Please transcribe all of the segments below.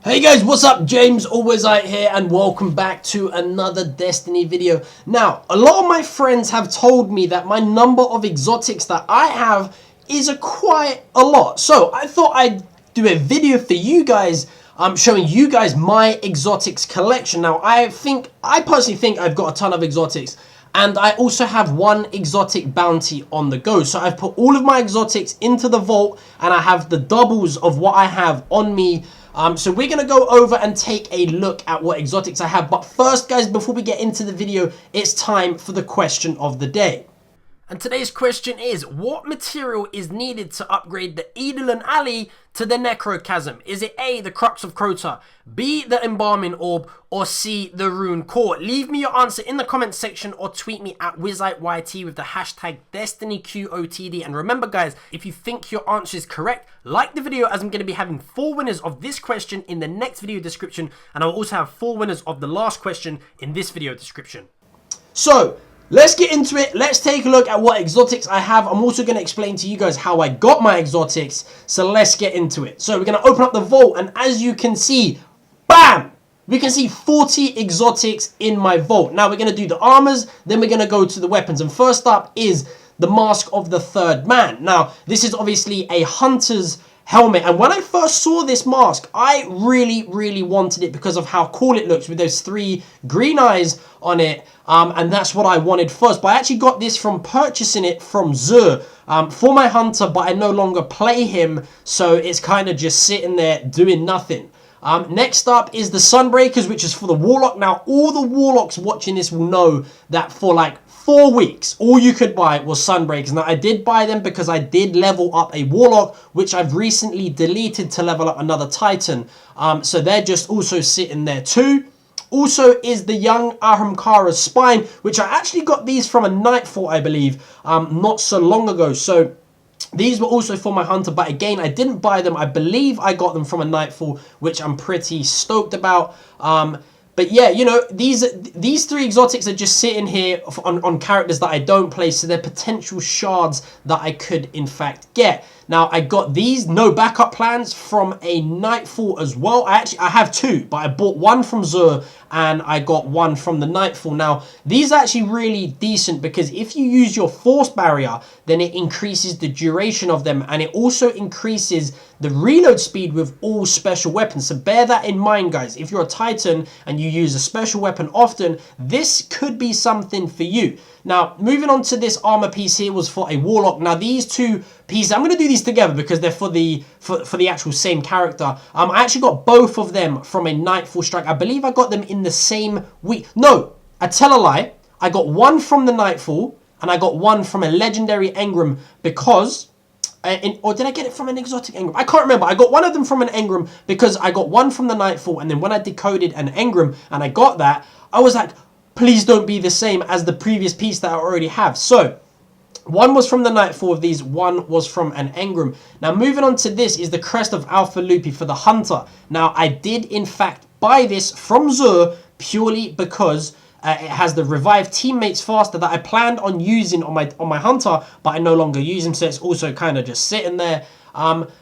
Hey guys, what's up? James Alwayzite here and welcome back to another Destiny video. Now, a lot of my friends have told me that my number of exotics that I have is quite a lot. So I thought I'd do a video for you guys showing you guys my exotics collection. Now, I personally think I've got a ton of exotics. And I also have one exotic bounty on the go. So I've put all of my exotics into the vault and I have the doubles of what I have on me. So we're going to go over and take a look at what exotics I have. But first, guys, before we get into the video, it's time for the question of the day. And today's question is, what material is needed to upgrade the Eidolon Alley to the Necrochasm? Is it A, the Crux of Crota, B, the Embalming Orb, or C, the Rune Core? Leave me your answer in the comment section or tweet me at WiziteYT with the hashtag DestinyQOTD. And remember, guys, if you think your answer is correct, like the video, as I'm going to be having 4 winners of this question in the next video description. And I'll also have 4 winners of the last question in this video description. So let's get into it. Let's take a look at what exotics I have. I'm also going to explain to you guys how I got my exotics. So let's get into it. So we're going to open up the vault. And as you can see, bam! We can see 40 exotics in my vault. Now we're going to do the armors. Then we're going to go to the weapons. And first up is the Mask of the Third Man. Now, this is obviously a hunter's helmet, and when I first saw this mask, I really wanted it because of how cool it looks with those 3 green eyes on it, and that's what I wanted first. But I actually got this from purchasing it from Xur for my hunter, but I no longer play him, so it's kind of just sitting there doing nothing. Next up is the Sunbreakers, which is for the Warlock. Now, all the Warlocks watching this will know that for like 4 weeks, all you could buy was Sunbreakers. Now, I did buy them because I did level up a Warlock, which I've recently deleted to level up another Titan. So they're just also sitting there too. Also is the Young Ahamkara's Spine, which I actually got these from a Nightfall, I believe, not so long ago. So these were also for my hunter, but again, I didn't buy them. I believe I got them from a Nightfall, which I'm pretty stoked about. But yeah, you know, these 3 exotics are just sitting here on characters that I don't play, so they're potential shards that I could in fact get. Now, I got these no backup plans from a Nightfall as well. I have 2, but I bought one from Xur and I got one from the Nightfall. Now, these are actually really decent because if you use your Force Barrier, then it increases the duration of them, and it also increases the reload speed with all special weapons. So bear that in mind, guys. If you're a Titan and you use a special weapon often, this could be something for you. Now, moving on to this armor piece here was for a Warlock. Now, these 2 pieces, I'm going to do these together because they're for the actual same character. I actually got both of them from a Nightfall Strike. I believe I got them in the same week. No, I tell a lie. I got one from the Nightfall and I got one from a Legendary Engram because... or did I get it from an exotic Engram? I can't remember. I got one of them from an Engram because I got one from the Nightfall, and then when I decoded an Engram and I got that, I was like, please don't be the same as the previous piece that I already have. So one was from the Nightfall of these, one was from an Engram. Now, moving on to this is the Crest of Alpha Lupi for the Hunter. Now, I did in fact buy this from Xur purely because it has the Revive Teammates Faster that I planned on using on my Hunter, but I no longer use him, so it's also kind of just sitting there.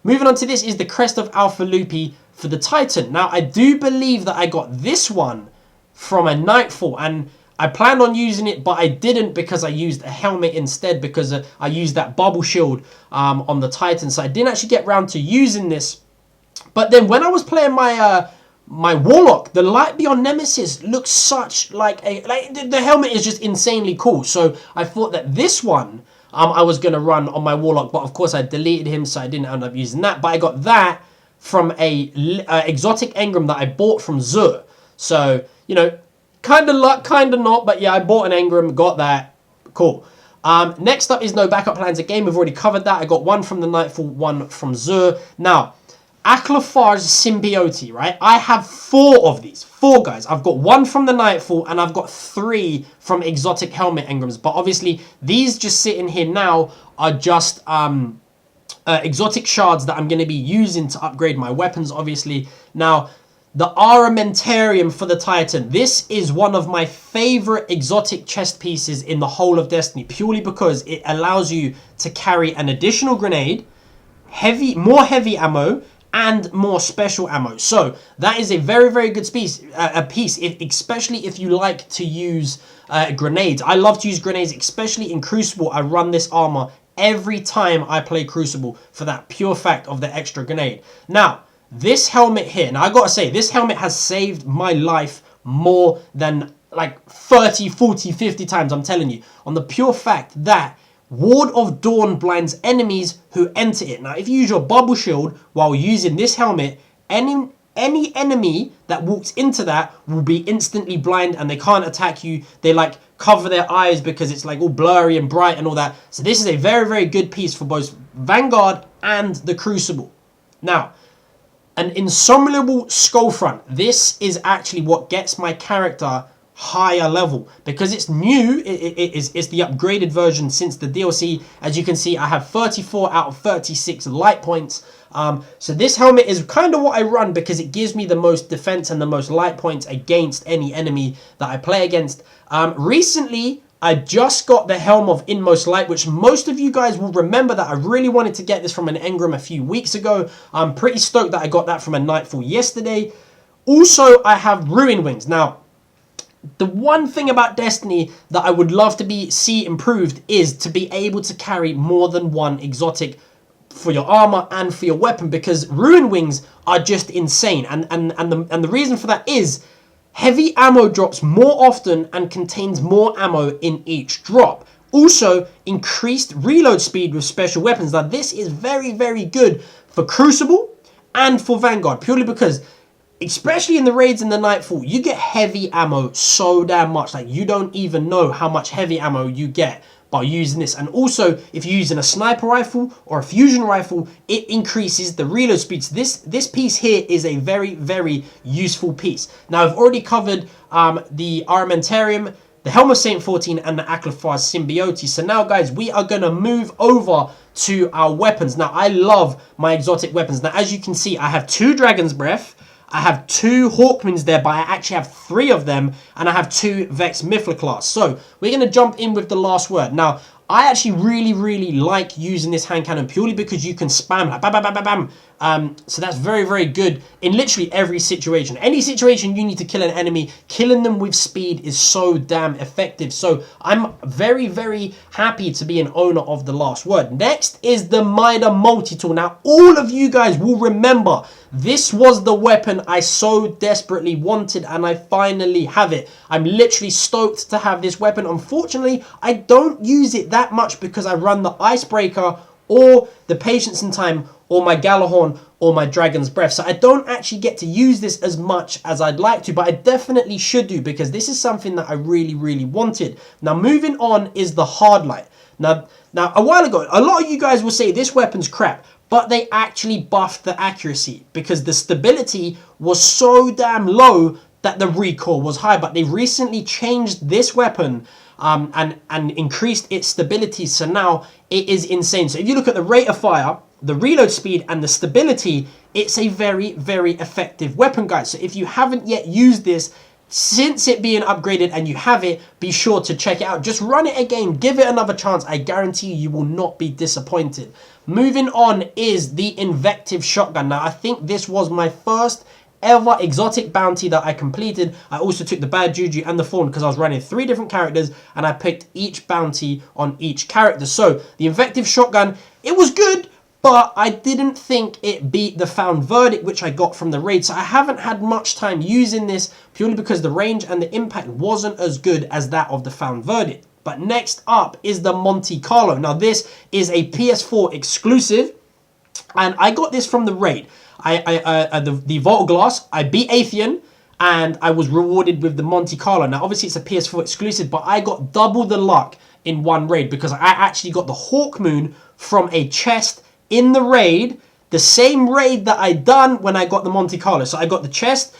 Moving on to this is the Crest of Alpha Lupi for the Titan. Now, I do believe that I got this one from a Nightfall, and I planned on using it, but I didn't because I used a helmet instead because I used that bubble shield on the Titan, so I didn't actually get around to using this. But then when I was playing my my Warlock, the Light Beyond Nemesis looks such like the helmet is just insanely cool. So I thought that this one I was going to run on my Warlock, but of course I deleted him, so I didn't end up using that. But I got that from a exotic Engram that I bought from Xur. So, you know, kind of luck, kind of not, but yeah, I bought an Engram, got that, cool. Next up is no backup plans again. We've already covered that. I got one from the Nightfall, one from Xur. Now, Akhlafar's Symbiote, right? I have 4 of these. 4 guys. I've got one from the Nightfall and I've got 3 from exotic helmet Engrams. But obviously, these just sitting here now are just exotic shards that I'm going to be using to upgrade my weapons, obviously. Now, the Armamentarium for the Titan. This is one of my favorite exotic chest pieces in the whole of Destiny, purely because it allows you to carry an additional grenade, more heavy ammo, and more special ammo. So that is a very, very good piece, especially if you like to use grenades. I love to use grenades, especially in Crucible. I run this armor every time I play Crucible for that pure fact of the extra grenade. Now, this helmet here, now I gotta say, this helmet has saved my life more than like 30, 40, 50 times, I'm telling you, on the pure fact that Ward of Dawn blinds enemies who enter it. Now, if you use your bubble shield while using this helmet, any enemy that walks into that will be instantly blind and they can't attack you. They like cover their eyes because it's like all blurry and bright and all that. So this is a very, very good piece for both Vanguard and the Crucible. Now, an Insoluble Skullfront. This is actually what gets my character higher level because it's new. It's the upgraded version since the DLC. As you can see, I have 34 out of 36 light points. So this helmet is kind of what I run because it gives me the most defense and the most light points against any enemy that I play against. Recently, I just got the Helm of Inmost Light, which most of you guys will remember that I really wanted to get this from an engram a few weeks ago. I'm pretty stoked that I got that from a Nightfall yesterday. Also, I have Ruin Wings. Now, the one thing about Destiny that I would love to see improved is to be able to carry more than one exotic for your armor and for your weapon, because Ruin Wings are just insane. And the reason for that is heavy ammo drops more often and contains more ammo in each drop. Also, increased reload speed with special weapons. Now, this is very, very good for Crucible and for Vanguard, purely because especially in the raids in the Nightfall, you get heavy ammo so damn much. Like, you don't even know how much heavy ammo you get by using this. And also, if you're using a sniper rifle or a fusion rifle, it increases the reload speeds. This piece here is a very, very useful piece. Now, I've already covered the Armamentarium, the Helm of Saint 14, and the Achlyophas Symbiote. So now, guys, we are going to move over to our weapons. Now, I love my exotic weapons. Now, as you can see, I have 2 Dragon's Breath, I have 2 Hawkmoons there, but I actually have 3 of them, and I have 2 Vex Mythoclast. So we're going to jump in with the last word. Now, I actually really, really like using this hand cannon purely because you can spam like bam, bam, bam, bam, bam. So that's very, very good in literally every situation. Any situation you need to kill an enemy, killing them with speed is so damn effective. So I'm very, very happy to be an owner of the last word. Next is the Mida Multi-Tool. Now, all of you guys will remember this was the weapon I so desperately wanted, and I finally have it. I'm literally stoked to have this weapon. Unfortunately, I don't use it that much because I run the Icebreaker or the Patience in Time or my Gjallarhorn or my Dragon's Breath. So I don't actually get to use this as much as I'd like to, but I definitely should do because this is something that I really, really wanted. Now, moving on is the Hardlight. Now, a while ago, a lot of you guys will say this weapon's crap, but they actually buffed the accuracy because the stability was so damn low that the recoil was high. But they recently changed this weapon and increased its stability. So now it is insane. So if you look at the rate of fire, the reload speed, and the stability, it's a very, very effective weapon, guys. So if you haven't yet used this, since it being upgraded and you have it, be sure to check it out. Just run it again, give it another chance. I guarantee you will not be disappointed. Moving on is the Invective Shotgun. Now, I think this was my first ever exotic bounty that I completed. I also took the Bad Juju and the Fawn because I was running 3 different characters and I picked each bounty on each character. So the Invective Shotgun, it was good, but I didn't think it beat the Found Verdict, which I got from the raid. So I haven't had much time using this purely because the range and the impact wasn't as good as that of the Found Verdict. But next up is the Monte Carlo. Now, this is a PS4 exclusive, and I got this from the raid. The Vault Glass, I beat Atheon, and I was rewarded with the Monte Carlo. Now, obviously, it's a PS4 exclusive, but I got double the luck in one raid because I actually got the Hawkmoon from a chest in the raid, the same raid that I done when I got the Monte Carlo. So I got the chest.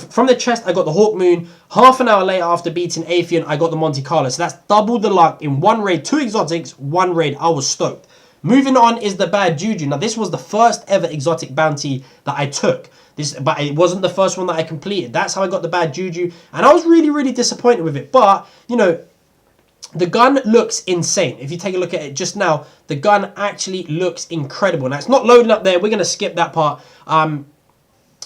From the chest, I got the Hawkmoon. Half an hour later, after beating Atheon, I got the Monte Carlo. So that's double the luck in one raid. 2 exotics, 1 raid. I was stoked. Moving on is the Bad Juju. Now, this was the first ever exotic bounty that I took. But it wasn't the first one that I completed. That's how I got the Bad Juju. And I was really, really disappointed with it. But, you know, The gun looks insane. If you take a look at it just now, the gun actually looks incredible. Now, it's not loading up there. We're going to skip that part.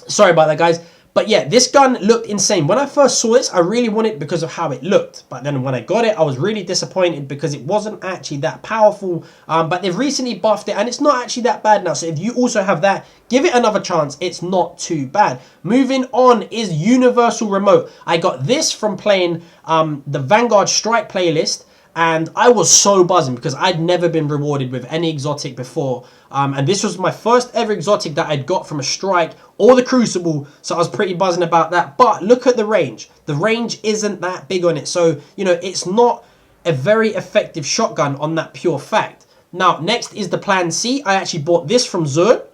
Sorry about that, guys. But yeah, this gun looked insane. When I first saw this, I really wanted it because of how it looked. But then when I got it, I was really disappointed because it wasn't actually that powerful. But they've recently buffed it and it's not actually that bad now. So if you also have that, give it another chance. It's not too bad. Moving on is Universal Remote. I got this from playing the Vanguard Strike playlist. And I was so buzzing because I'd never been rewarded with any exotic before. And this was my first ever exotic that I'd got from a strike or the Crucible. So I was pretty buzzing about that. But look at the range. The range isn't that big on it. So, you know, it's not a very effective shotgun on that pure fact. Now, next is the Plan C. I actually bought this from Xur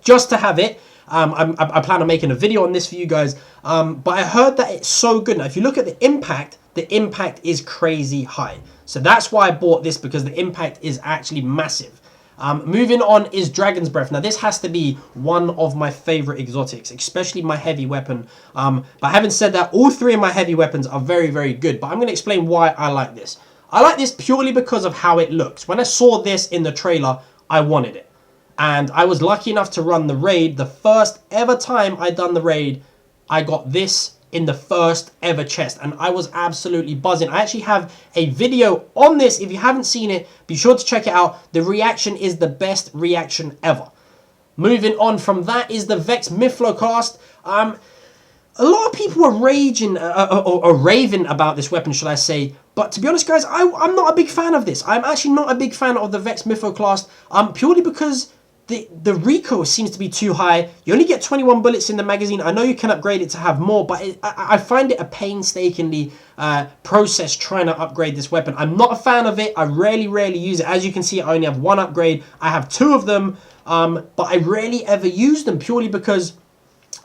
just to have it. I plan on making a video on this for you guys. But I heard that it's so good. Now, if you look at the impact is crazy high. So that's why I bought this, because the impact is actually massive. Moving on is Dragon's Breath. Now, this has to be one of my favorite exotics, especially my heavy weapon. But having said that, all three of my heavy weapons are very, very good. But I'm going to explain why I like this. I like this purely because of how it looks. When I saw this in the trailer, I wanted it. And I was lucky enough to run the raid. The first ever time I done the raid, I got this in the first ever chest, and I was absolutely buzzing. I actually have a video on this. If you haven't seen it, be sure to check it out. The reaction is the best reaction ever. Moving on from that is the Vex Mythloclast. A lot of people are raging or raving about this weapon, should I say. But to be honest, guys, I'm not a big fan of this. I'm actually not a big fan of the Vex Mythloclast, purely because the recoil seems to be too high. You only get 21 bullets in the magazine. I know you can upgrade it to have more, but I find it a painstakingly process trying to upgrade this weapon. I'm not a fan of it. I rarely use it. As you can see, I only have one upgrade. I have two of them, but I rarely ever use them purely because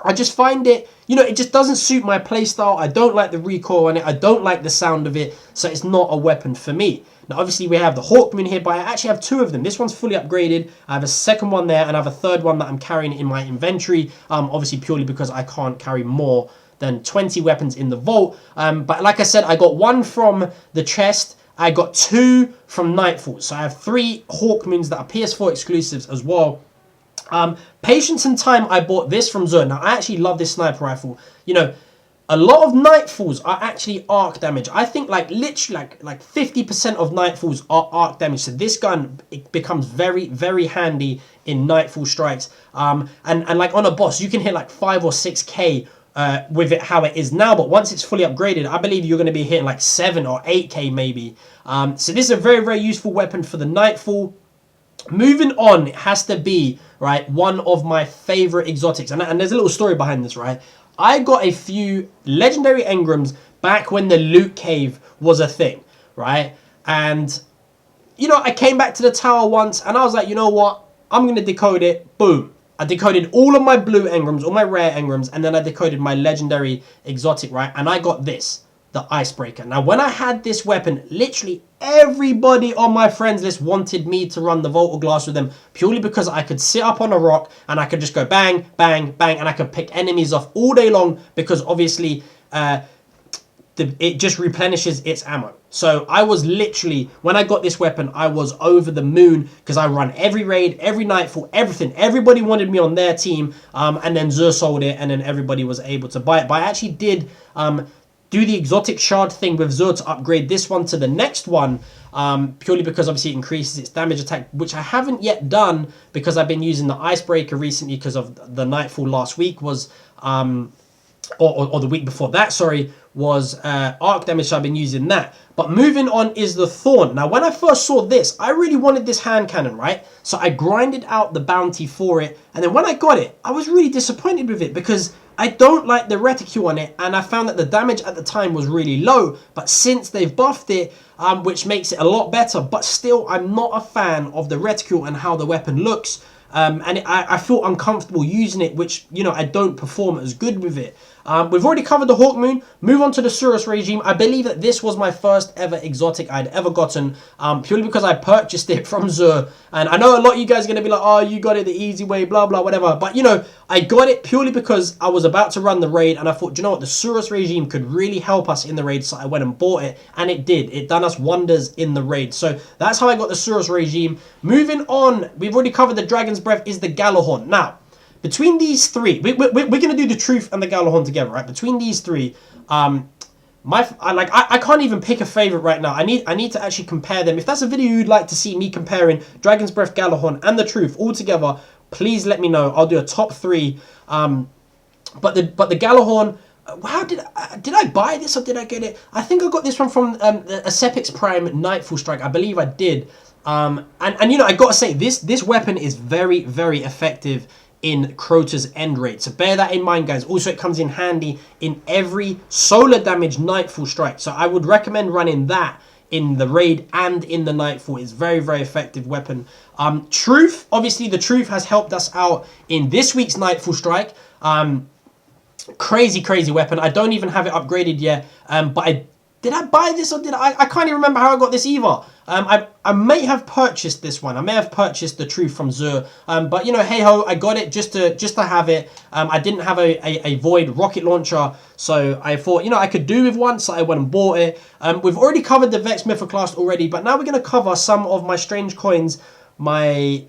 I just find it, you know, it just doesn't suit my playstyle. I don't like the recoil on it. I don't like the sound of it. So it's not a weapon for me. Now, obviously, we have the Hawkmoon here, but I actually have two of them. This one's fully upgraded. I have a second one there, and I have a third one that I'm carrying in my inventory. Obviously, purely because I can't carry more than 20 weapons in the vault. But like I said, I got one from the chest. I got two from Nightfall. So I have three Hawkmoons that are PS4 exclusives as well. Patience and Time, I bought this from Xur. Now, I actually love this sniper rifle. You know, a lot of Nightfalls are actually arc damage. I think like literally like 50% of Nightfalls are arc damage. So this gun, it becomes very handy in Nightfall strikes. And like on a boss, you can hit like 5 or 6k with it how it is now. But once it's fully upgraded, I believe you're going to be hitting like 7 or 8k maybe. So this is a very useful weapon for the Nightfall. Moving on, it has to be, right, one of my favorite exotics. And there's a little story behind this, right? I got a few legendary engrams back when the loot cave was a thing, right? And, you know, I came back to the tower once and I was like, you know what? I'm going to decode it. Boom. I decoded all of my blue engrams, all my rare engrams, and then I decoded my legendary exotic, right? And I got this, the Icebreaker. Now, when I had this weapon, literally everybody on my friends list wanted me to run the Voltoglass with them purely because I could sit up on a rock and I could just go bang, bang, bang, and I could pick enemies off all day long because obviously it just replenishes its ammo. So I was literally, when I got this weapon, I was over the moon because I run every raid, every Nightfall, everything. Everybody wanted me on their team, and then Xur sold it and then everybody was able to buy it. But I actually did do the exotic shard thing with Xur to upgrade this one to the next one, purely because obviously it increases its damage attack, which I haven't yet done because I've been using the Icebreaker recently because of the Nightfall last week was, or the week before that, sorry, was arc damage, so I've been using that. But moving on is the Thorn. Now, when I first saw this, I really wanted this hand cannon, right? So I grinded out the bounty for it, and then when I got it, I was really disappointed with it because I don't like the reticule on it, and I found that the damage at the time was really low, but since they've buffed it, which makes it a lot better, but still I'm not a fan of the reticule and how the weapon looks. and I feel uncomfortable using it, which, you know, I don't perform as good with it. We've already covered the Hawkmoon. Move on to the Suros regime. I believe that this was my first ever exotic I'd ever gotten, purely because I purchased it from Zur. And I know a lot of you guys are going to be like, oh, you got it the easy way, blah, blah, whatever. But, you know, I got it purely because I was about to run the raid, and I thought, you know what, the Suros regime could really help us in the raid, so I went and bought it, and it did. It done us wonders in the raid. So that's how I got the Suros regime. Moving on, we've already covered the Dragon's Breath, is the Gjallarhorn. Now, between these three, we're going to do the Truth and the Gjallarhorn together, right? Between these three, I can't even pick a favorite right now. I need to actually compare them. If that's a video you'd like to see me comparing Dragon's Breath, Gjallarhorn, and the Truth all together, please let me know. I'll do a top three. But the Gjallarhorn, how did I buy this or did I get it? I think I got this one from a Sepix Prime Nightfall Strike. I believe I did. And you know, I gotta say, this weapon is very, very effective in Crota's end rate. So bear that in mind, guys. Also, it comes in handy in every solar damage Nightfall Strike. So I would recommend running that in the raid and in the Nightfall. It's very, very effective weapon. Truth, obviously the Truth has helped us out in this week's Nightfall Strike. Crazy, crazy weapon. I don't even have it upgraded yet. But did I buy this or did I can't even remember how I got this either. I may have purchased this one. I may have purchased the Truth from Zur. But you know, hey ho, I got it just to have it. I didn't have a Void rocket launcher, so I thought, you know, I could do with one, so I went and bought it. We've already covered the Vex Mythoclast already, but now we're going to cover some of my strange coins, my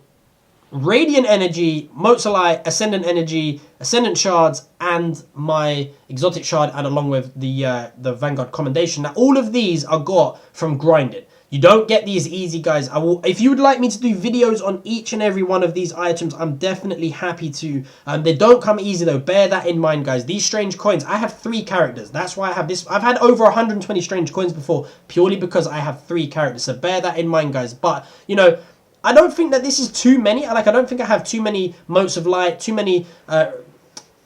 Radiant Energy, Mozalite, Ascendant Energy, Ascendant Shards, and my Exotic Shard, and along with the Vanguard Commendation. Now, all of these are got from grinding. You don't get these easy, guys. If you would like me to do videos on each and every one of these items, I'm definitely happy to. They don't come easy, though. Bear that in mind, guys. These strange coins, I have 3 characters. That's why I have this. I've had over 120 strange coins before, purely because I have 3 characters. So bear that in mind, guys. But, you know, I don't think that this is too many. I don't think I have too many Motes of Light, too many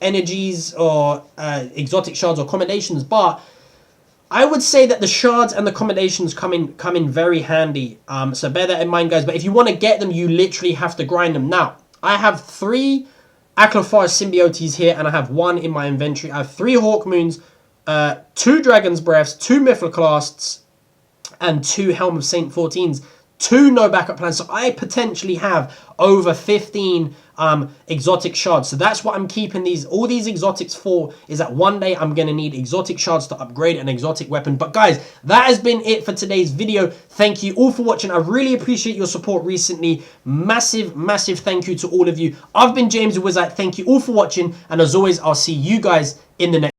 energies or exotic shards or commendations. But I would say that the shards and the commendations come in very handy. So bear that in mind, guys. But if you want to get them, you literally have to grind them. Now, I have 3 Achlyophage Symbiotes here, and I have 1 in my inventory. I have 3 Hawkmoons, 2 Dragon's Breaths, 2 Mythoclasts, and 2 Helm of Saint 14s. 2 no backup plans, so I potentially have over 15 exotic shards. So that's what I'm keeping all these exotics for, is that one day I'm going to need exotic shards to upgrade an exotic weapon. But guys, that has been it for today's video. Thank you all for watching. I really appreciate your support recently. Massive, massive thank you to all of you. I've been James the Wizard. Thank you all for watching, and as always, I'll see you guys in the next